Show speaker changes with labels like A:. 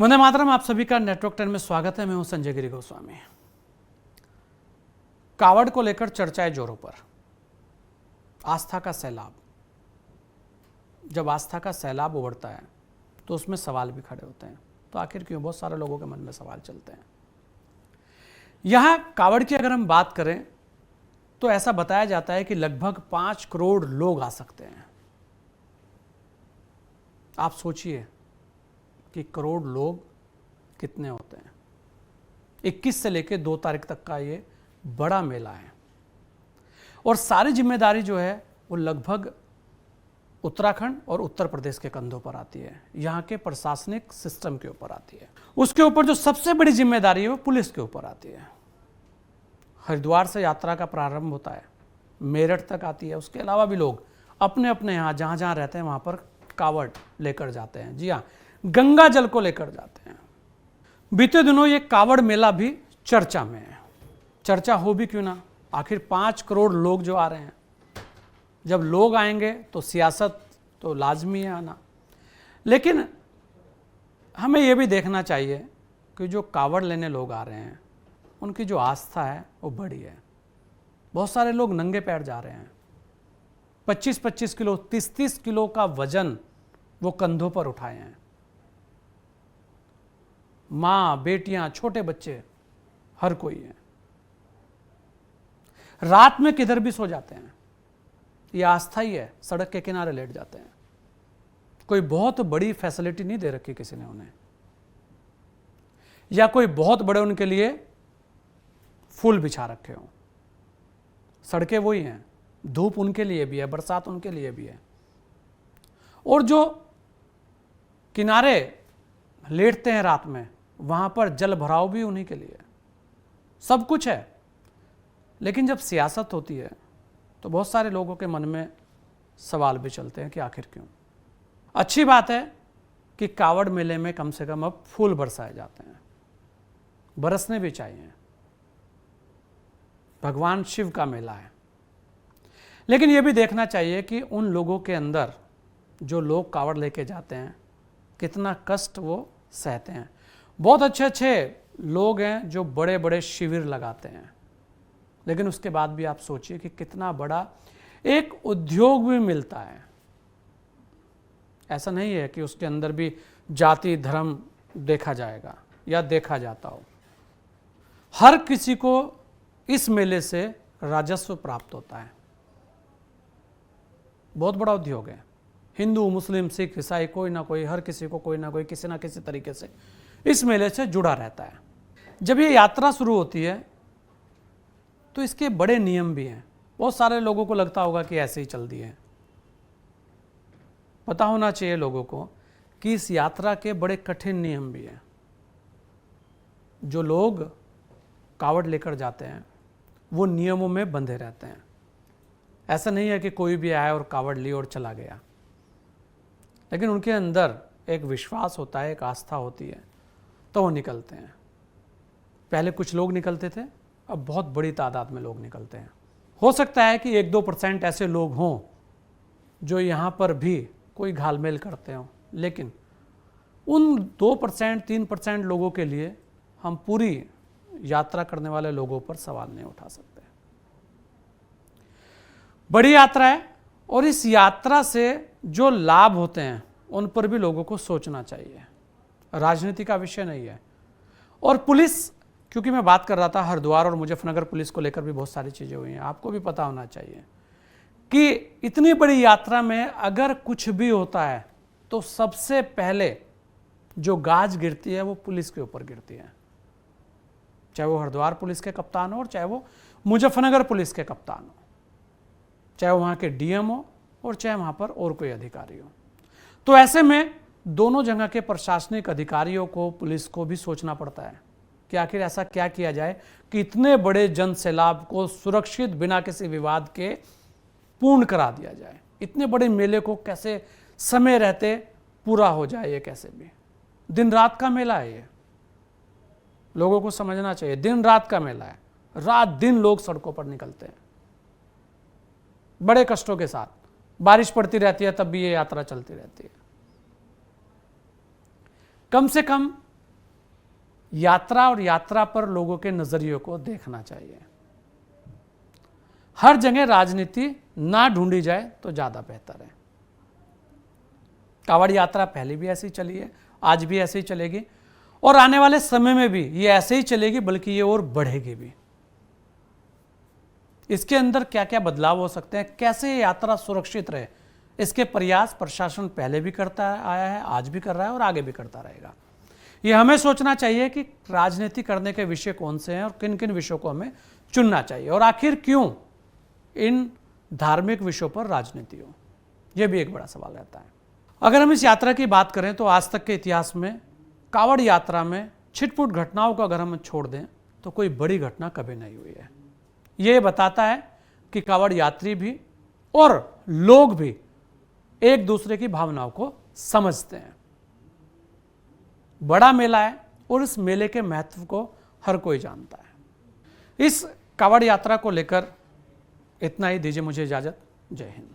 A: वंदे मातरम। आप सभी का नेटवर्क 10 में स्वागत है। मैं हूं संजय गिरी गोस्वामी। कावड़ को लेकर चर्चाएं जोरों पर। आस्था का सैलाब, जब आस्था का सैलाब उभरता है तो उसमें सवाल भी खड़े होते हैं। तो आखिर क्यों? बहुत सारे लोगों के मन में सवाल चलते हैं। यहां कावड़ की अगर हम बात करें तो ऐसा बताया जाता है कि लगभग 5 करोड़ लोग आ सकते हैं। आप सोचिए कि करोड़ लोग कितने होते हैं। 21 से लेकर 2 तारीख तक का ये बड़ा मेला है और सारी जिम्मेदारी जो है वो लगभग उत्तराखंड और उत्तर प्रदेश के कंधों पर आती है। यहाँ के प्रशासनिक सिस्टम के ऊपर आती है। उसके ऊपर जो सबसे बड़ी जिम्मेदारी है वो पुलिस के ऊपर आती है। हरिद्वार से यात्रा का प्रारंभ होता है, मेरठ तक आती है। उसके अलावा भी लोग अपने अपने यहाँ जहाँ जहाँ रहते हैं वहाँ पर कावड़ लेकर जाते हैं। जी हाँ, गंगा जल को लेकर जाते हैं। बीते दिनों ये कावड़ मेला भी चर्चा में है। चर्चा हो भी क्यों ना, आखिर 5 करोड़ लोग जो आ रहे हैं, जब लोग आएंगे तो सियासत तो लाजमी है आना। लेकिन हमें यह भी देखना चाहिए कि जो कावड़ लेने लोग आ रहे हैं उनकी जो आस्था है वो बड़ी है। बहुत सारे लोग नंगे पैर जा रहे हैं। 25-25 किलो 30-30 किलो का वजन वो कंधों पर उठाए हैं। माँ, बेटियां, छोटे बच्चे, हर कोई है। रात में किधर भी सो जाते हैं। ये आस्था ही है। सड़क के किनारे लेट जाते हैं। कोई बहुत बड़ी फैसिलिटी नहीं दे रखी किसी ने उन्हें, या कोई बहुत बड़े उनके लिए फूल बिछा रखे हो। सड़कें वही हैं। धूप उनके लिए भी है, बरसात उनके लिए भी है। और जो किनारे लेटते हैं रात में, वहां पर जल भराव भी उन्हीं के लिए। सब कुछ है। लेकिन जब सियासत होती है तो बहुत सारे लोगों के मन में सवाल भी चलते हैं कि आखिर क्यों। अच्छी बात है कि कावड़ मेले में कम से कम अब फूल बरसाए जाते हैं, बरसने भी चाहिए। भगवान शिव का मेला है। लेकिन यह भी देखना चाहिए कि उन लोगों के अंदर, जो लोग कावड़ लेके जाते हैं, कितना कष्ट वो सहते हैं। बहुत अच्छे अच्छे लोग हैं जो बड़े बड़े शिविर लगाते हैं, लेकिन उसके बाद भी आप सोचिए कि कितना बड़ा एक उद्योग भी मिलता है। ऐसा नहीं है कि उसके अंदर भी जाति धर्म देखा जाएगा या देखा जाता हो। हर किसी को इस मेले से राजस्व प्राप्त होता है। बहुत बड़ा उद्योग है। हिंदू, मुस्लिम, सिख, ईसाई, कोई ना कोई, हर किसी को कोई ना कोई किसी ना किसी तरीके से इस मेले से जुड़ा रहता है। जब ये यात्रा शुरू होती है तो इसके बड़े नियम भी हैं। बहुत सारे लोगों को लगता होगा कि ऐसे ही चल दिए। पता होना चाहिए लोगों को कि इस यात्रा के बड़े कठिन नियम भी हैं। जो लोग कावड़ लेकर जाते हैं वो नियमों में बंधे रहते हैं। ऐसा नहीं है कि कोई भी आया और कावड़ ली और चला गया। लेकिन उनके अंदर एक विश्वास होता है, एक आस्था होती है, तो वो निकलते हैं। पहले कुछ लोग निकलते थे, अब बहुत बड़ी तादाद में लोग निकलते हैं। हो सकता है कि 1-2% ऐसे लोग हों जो यहाँ पर भी कोई घालमेल करते हों, लेकिन उन 2%, 3% लोगों के लिए हम पूरी यात्रा करने वाले लोगों पर सवाल नहीं उठा सकते। बड़ी यात्रा है और इस यात्रा से जो लाभ होते हैं उन पर भी लोगों को सोचना चाहिए। राजनीति का विषय नहीं है। और पुलिस, क्योंकि मैं बात कर रहा था हरिद्वार और मुजफ्फरनगर पुलिस को लेकर भी बहुत सारी चीज़ें हुई हैं। आपको भी पता होना चाहिए कि इतनी बड़ी यात्रा में अगर कुछ भी होता है तो सबसे पहले जो गाज गिरती है वो पुलिस के ऊपर गिरती है। चाहे वो हरिद्वार पुलिस के कप्तान हो और चाहे वो मुजफ्फरनगर पुलिस के कप्तान हो, चाहे वहाँ के डीएम हो और चाहे वहाँ पर और कोई अधिकारी हो। तो ऐसे में दोनों जगह के प्रशासनिक अधिकारियों को, पुलिस को भी सोचना पड़ता है कि आखिर ऐसा क्या किया जाए कि इतने बड़े जन सैलाब को सुरक्षित, बिना किसी विवाद के पूर्ण करा दिया जाए। इतने बड़े मेले को कैसे समय रहते पूरा हो जाए। ये कैसे भी दिन रात का मेला है। ये लोगों को समझना चाहिए। दिन रात का मेला है। रात दिन लोग सड़कों पर निकलते हैं बड़े कष्टों के साथ। बारिश पड़ती रहती है तब भी ये यात्रा चलती रहती है। कम से कम यात्रा और यात्रा पर लोगों के नजरियों को देखना चाहिए। हर जगह राजनीति ना ढूंढी जाए तो ज्यादा बेहतर है। कांवड़ यात्रा पहले भी ऐसी चली है, आज भी ऐसे ही चलेगी और आने वाले समय में भी ये ऐसे ही चलेगी, बल्कि ये और बढ़ेगी भी। इसके अंदर क्या क्या बदलाव हो सकते हैं, कैसे ये यात्रा सुरक्षित रहे, इसके प्रयास प्रशासन पहले भी करता आया है, आज भी कर रहा है और आगे भी करता रहेगा। ये हमें सोचना चाहिए कि राजनीति करने के विषय कौन से हैं और किन किन विषयों को हमें चुनना चाहिए और आखिर क्यों इन धार्मिक विषयों पर राजनीति हो, यह भी एक बड़ा सवाल रहता है। अगर हम इस यात्रा की बात करें तो आज तक के इतिहास में कांवड़ यात्रा में छिटपुट घटनाओं को अगर हम छोड़ दें तो कोई बड़ी घटना कभी नहीं हुई है। यह बताता है कि कांवड़ यात्री भी और लोग भी एक दूसरे की भावनाओं को समझते हैं। बड़ा मेला है और इस मेले के महत्व को हर कोई जानता है। इस कांवड़ यात्रा को लेकर इतना ही, दीजिए मुझे इजाजत। जय हिंद।